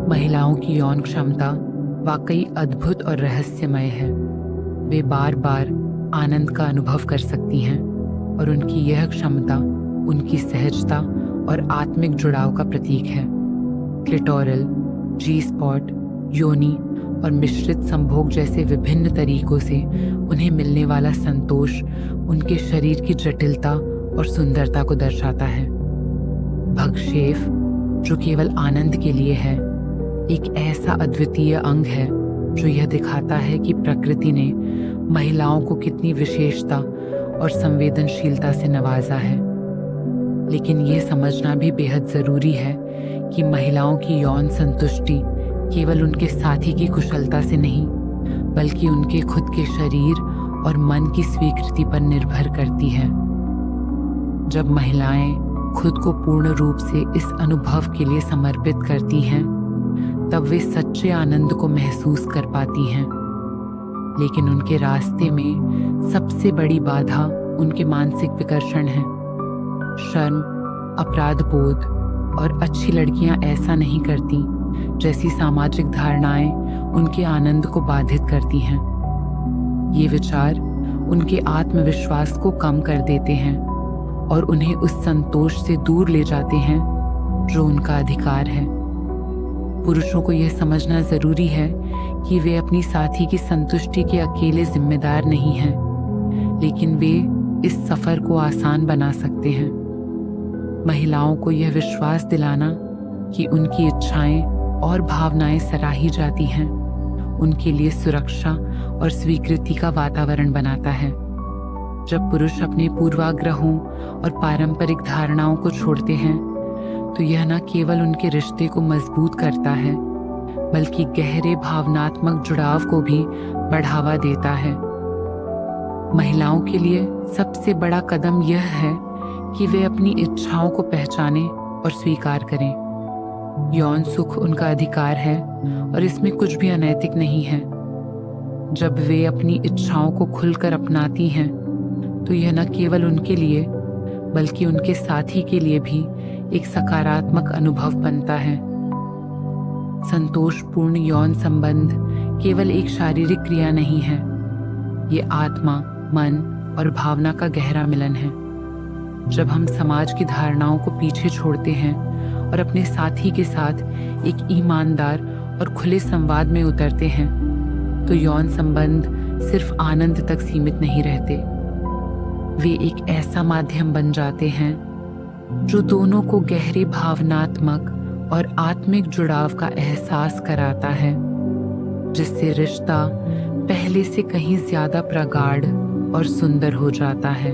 महिलाओं की यौन क्षमता वाकई अद्भुत और रहस्यमय है। वे बार बार आनंद का अनुभव कर सकती हैं और उनकी यह क्षमता उनकी सहजता और आत्मिक जुड़ाव का प्रतीक है। क्लिटोरल, जी स्पॉट, योनि और मिश्रित संभोग जैसे विभिन्न तरीकों से उन्हें मिलने वाला संतोष उनके शरीर की जटिलता और सुंदरता को दर्शाता है। भगशेफ, जो केवल आनंद के लिए है, एक ऐसा अद्वितीय अंग है जो यह दिखाता है कि प्रकृति ने महिलाओं को कितनी विशेषता और संवेदनशीलता से नवाजा है। लेकिन ये समझना भी बेहद ज़रूरी है कि महिलाओं की यौन संतुष्टि केवल उनके साथी की कुशलता से नहीं, बल्कि उनके खुद के शरीर और मन की स्वीकृति पर निर्भर करती है। जब महिलाएं खुद को पूर्ण रूप से इस अनुभव के लिए समर्पित करती हैं, तब वे सच्चे आनंद को महसूस कर पाती हैं। लेकिन उनके रास्ते में सबसे बड़ी बाधा उनके मानसिक विकर्षण है। शर्म, अपराध बोध और अच्छी लड़कियां ऐसा नहीं करती जैसी सामाजिक धारणाएं उनके आनंद को बाधित करती हैं। ये विचार उनके आत्मविश्वास को कम कर देते हैं और उन्हें उस संतोष से दूर ले जाते हैं जो उनका अधिकार है। पुरुषों को यह समझना जरूरी है कि वे अपनी साथी की संतुष्टि के अकेले जिम्मेदार नहीं हैं, लेकिन वे इस सफर को आसान बना सकते हैं। महिलाओं को यह विश्वास दिलाना कि उनकी इच्छाएं और भावनाएं सराही जाती हैं, उनके लिए सुरक्षा और स्वीकृति का वातावरण बनाता है। जब पुरुष अपने पूर्वाग्रहों और पारंपरिक धारणाओं को छोड़ते हैं, तो यह न केवल उनके रिश्ते को मजबूत करता है, बल्कि गहरे भावनात्मक जुड़ाव को भी बढ़ावा देता है। महिलाओं के लिए सबसे बड़ा कदम यह है कि वे अपनी इच्छाओं को पहचानें और स्वीकार करें। यौन सुख उनका अधिकार है और इसमें कुछ भी अनैतिक नहीं है। जब वे अपनी इच्छाओं को खुलकर अपनाती हैं, तो यह न केवल उनके लिए बल्कि उनके साथी के लिए भी एक सकारात्मक अनुभव बनता है। संतोषपूर्ण यौन संबंध केवल एक शारीरिक क्रिया नहीं है, ये आत्मा, मन और भावना का गहरा मिलन है। जब हम समाज की धारणाओं को पीछे छोड़ते हैं और अपने साथी के साथ एक ईमानदार और खुले संवाद में उतरते हैं, तो यौन संबंध सिर्फ आनंद तक सीमित नहीं रहते। वे एक ऐसा माध्यम बन जाते हैं जो दोनों को गहरे भावनात्मक और आत्मिक जुड़ाव का एहसास कराता है, जिससे रिश्ता पहले से कहीं ज्यादा प्रगाढ़ और सुंदर हो जाता है।